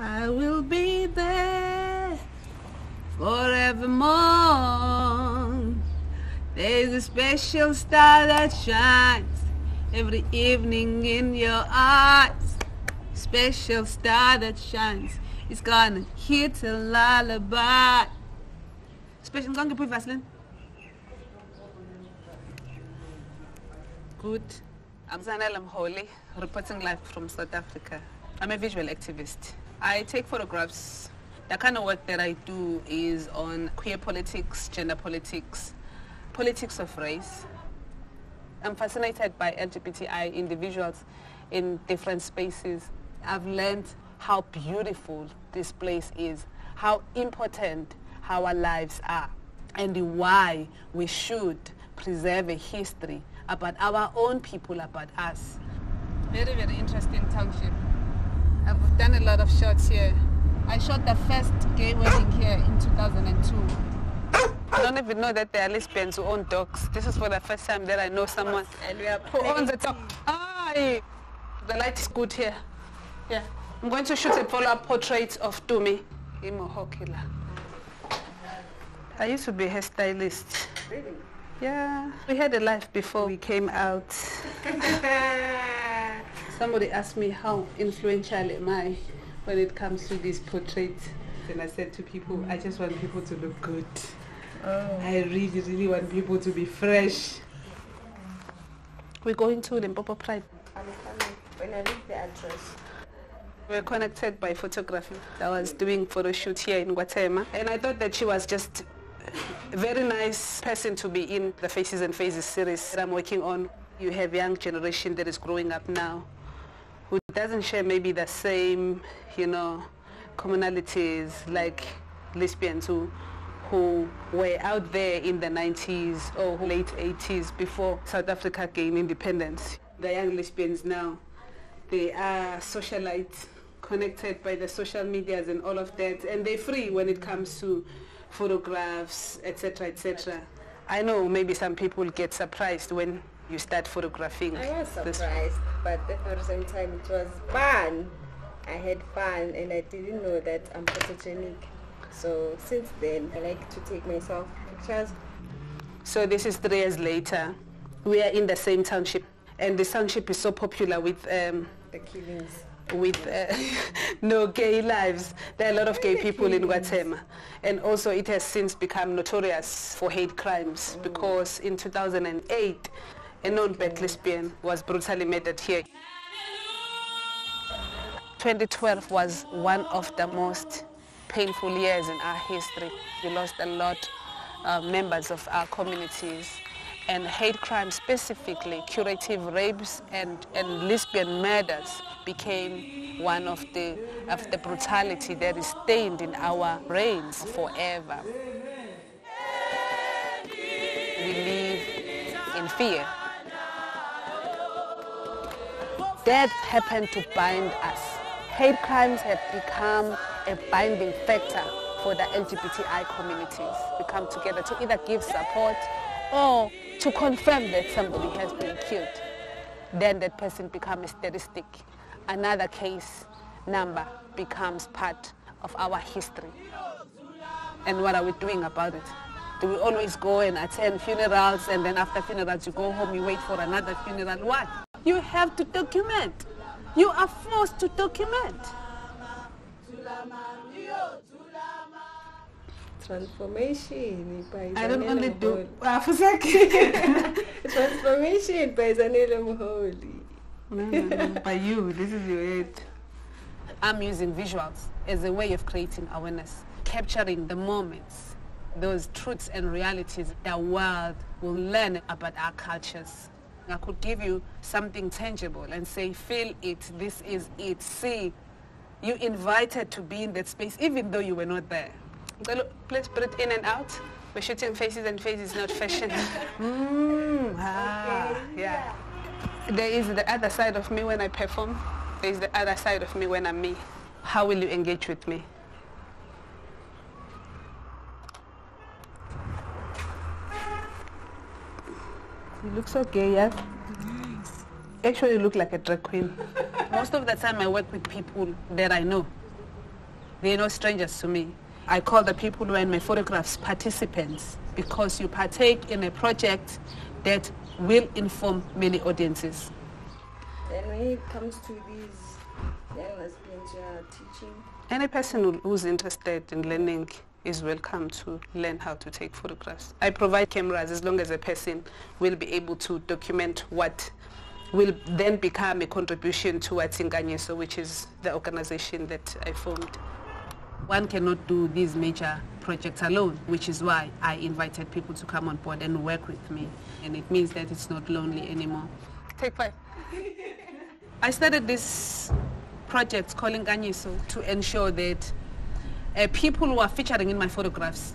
I will be there forevermore. There's a special star that shines every evening in your eyes. Special star that shines. It's gonna hit a lullaby. Special, can't you put Vaseline? Good. I'm Zanele Muholi, reporting live from South Africa. I'm a visual activist. I take photographs. The kind of work that I do is on queer politics, gender politics, politics of race. I'm fascinated by LGBTI individuals in different spaces. I've learned how beautiful this place is, how important our lives are, and why we should preserve a history about our own people, about us. Very, very interesting township. I've done a lot of shots here. I shot the first gay wedding here in 2002. I don't even know that there are lesbians who own dogs. This is for the first time that I know someone who owns a dog. The light is good here. Yeah. I'm going to shoot a follow-up portrait of Tumi Imohokila. I used to be a hairstylist. Really? Yeah. We had a life before we came out. Somebody asked me how influential am I when it comes to these portraits. And I said to people, I just want people to look good. Oh. I really, really want people to be fresh. We're going to Limpopo Pride. I'm coming. When I read the address. We're connected by photography. I was doing photo shoot here in Guatemala, and I thought that she was just a very nice person to be in the Faces and Phases series that I'm working on. You have young generation that is growing up now who doesn't share maybe the same, commonalities like lesbians who were out there in the 90s or late 80s before South Africa gained independence. The young lesbians now, they are socialites, connected by the social medias and all of that, and they're free when it comes to photographs, etc., etc. I know maybe some people get surprised when you start photographing. I was surprised, but at the same time it was fun. I had fun and I didn't know that I'm photogenic. So since then, I like to take myself pictures. So this is 3 years later. We are in the same township, and the township is so popular with the killings. With no gay lives. There are a lot of gay people in Guatemala. And also it has since become notorious for hate crimes because in 2008, a non-black lesbian was brutally murdered here. 2012 was one of the most painful years in our history. We lost a lot of members of our communities. And hate crimes specifically, curative rapes and lesbian murders became one of the brutality that is stained in our brains forever. We live in fear. Death happened to bind us. Hate crimes have become a binding factor for the LGBTI communities. We come together to either give support or to confirm that somebody has been killed. Then that person becomes a statistic. Another case number becomes part of our history. And what are we doing about it? Do we always go and attend funerals and then after funerals you go home, you wait for another funeral? What? You have to document. You are forced to document. Transformation by I don't only do Transformation by Zanele Muholi. No, by you, this is your head. I'm using visuals as a way of creating awareness, capturing the moments, those truths and realities the world will learn about our cultures. I could give you something tangible and say, feel it, this is it, see. You invited to be in that space even though you were not there. So look, let's breathe in and out. We're shooting faces and faces, not fashion. Yeah. There is the other side of me when I perform. There is the other side of me when I'm me. How will you engage with me? You look so gay, yeah? Actually, you look like a drag queen. Most of the time I work with people that I know. They're no strangers to me. I call the people who are in my photographs participants because you partake in a project that will inform many audiences. And when it comes to these young lesbians you are teaching? Any person who's interested in learning is welcome to learn how to take photographs. I provide cameras as long as a person will be able to document what will then become a contribution towards Inkanyiso, which is the organization that I formed. One cannot do these major projects alone, which is why I invited people to come on board and work with me. And it means that it's not lonely anymore. Take 5. I started this project called Inkanyiso to ensure that people who are featuring in my photographs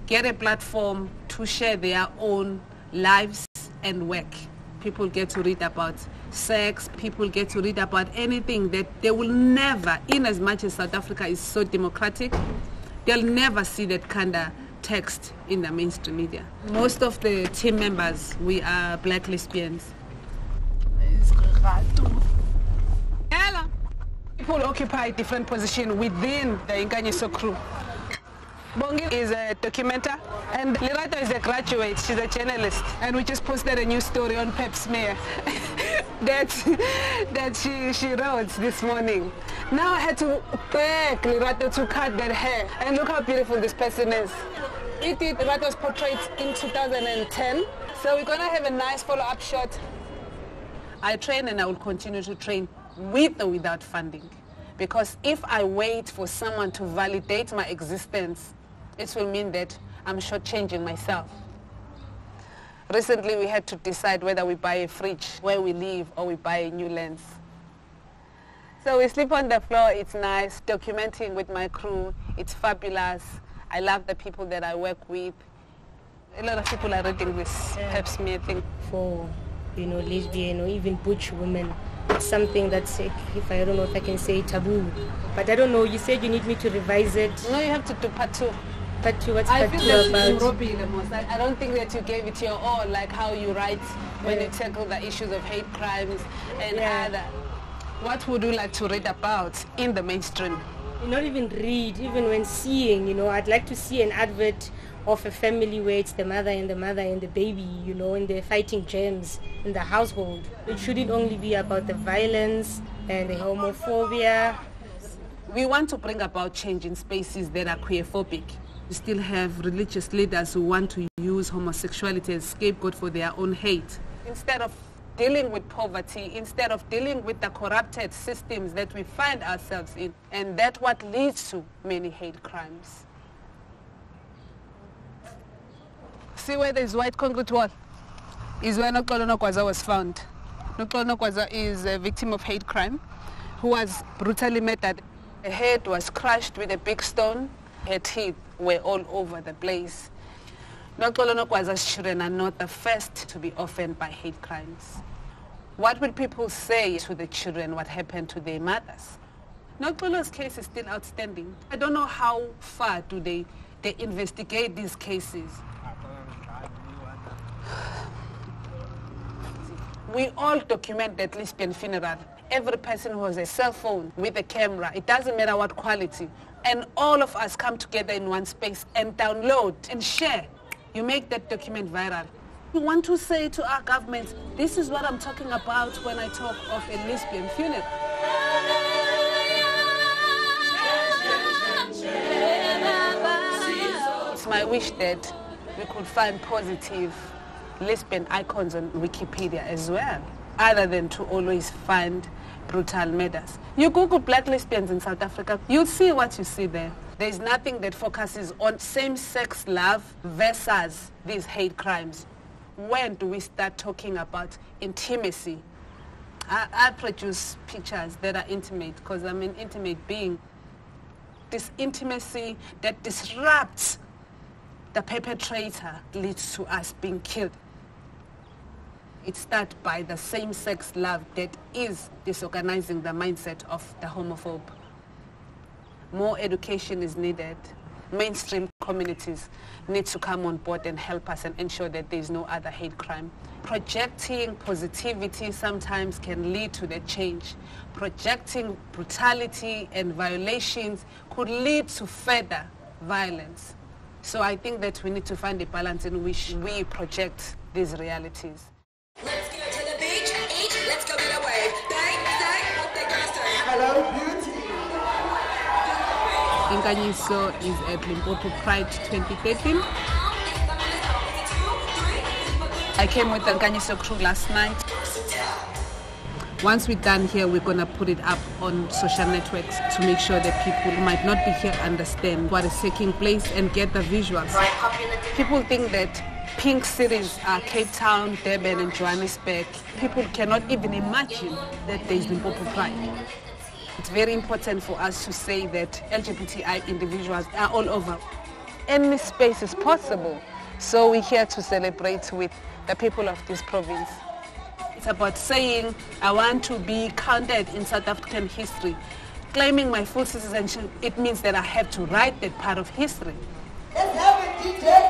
get a platform to share their own lives and work. People get to read about sex, people get to read about anything that they will never, in as much as South Africa is so democratic, they'll never see that kind of text in the mainstream media. Most of the team members, we are black lesbians. People occupy different positions within the Inkanyiso crew. Bongi is a documenter, and Lerato is a graduate. She's a journalist, and we just posted a new story on Pep Smear that she wrote this morning. Now I had to beg Lerato to cut that hair, and look how beautiful this person is. It did Lerato's portrait in 2010, so we're gonna have a nice follow-up shot. I train and I will continue to train with or without funding, because if I wait for someone to validate my existence, it will mean that I'm shortchanging myself. Recently we had to decide whether we buy a fridge where we live or we buy a new lens. So we sleep on the floor, it's nice, documenting with my crew, it's fabulous. I love the people that I work with. A lot of people are reading this Pep Smear thing. For, lesbian or even butch women, it's something that's, if I don't know if I can say taboo. But I don't know, you said you need me to revise it. No, you have to do part 2. Part 2, what's I part 2 feel about? the most. I don't think that you gave it your all, like how you write when you tackle the issues of hate crimes and other. What would you like to read about in the mainstream? Not even read, even when seeing, I'd like to see an advert of a family where it's the mother and the baby, and they're fighting germs in the household. It shouldn't only be about the violence and the homophobia. We want to bring about change in spaces that are queerphobic. We still have religious leaders who want to use homosexuality as scapegoat for their own hate. Instead of dealing with poverty, instead of dealing with the corrupted systems that we find ourselves in, and that's what leads to many hate crimes. See where there's white concrete wall? Is where Noxolo Nonkwaza was found. Noxolo Nonkwaza is a victim of hate crime who was brutally murdered. Her head was crushed with a big stone. Her teeth were all over the place. Noxolo Nonkwaza's children are not the first to be orphaned by hate crimes. What will people say to the children what happened to their mothers? Noxolo's case is still outstanding. I don't know how far do they investigate these cases. We all document that lesbian funeral. Every person who has a cell phone with a camera, it doesn't matter what quality, and all of us come together in one space and download and share. You make that document viral. We want to say to our governments, this is what I'm talking about when I talk of a lesbian funeral. It's my wish that we could find positive lesbian icons on Wikipedia as well, other than to always find brutal murders. You Google black lesbians in South Africa, you'll see what you see there. There's nothing that focuses on same-sex love versus these hate crimes. When do we start talking about intimacy? I produce pictures that are intimate because I'm an intimate being. This intimacy that disrupts the perpetrator leads to us being killed. It starts by the same-sex love that is disorganizing the mindset of the homophobe. More education is needed. Mainstream communities need to come on board and help us and ensure that there is no other hate crime. Projecting positivity sometimes can lead to the change. Projecting brutality and violations could lead to further violence. So I think that we need to find a balance in which we project these realities. Let's go to the beach, eat, let's go get a wave. They say what they're gonna say. Hello, beauty. Inkanyiso is at Limpopo Pride 2013. I came with the Inkanyiso crew last night. Once we're done here, we're going to put it up on social networks to make sure that people who might not be here understand what is taking place and get the visuals. People think that pink cities are Cape Town, Durban and Johannesburg. People cannot even imagine that there is Limpopo Pride. It's very important for us to say that LGBTI individuals are all over. Any space is possible. So we're here to celebrate with the people of this province. It's about saying I want to be counted in South African history. Claiming my full citizenship, it means that I have to write that part of history. Let's have a DJ.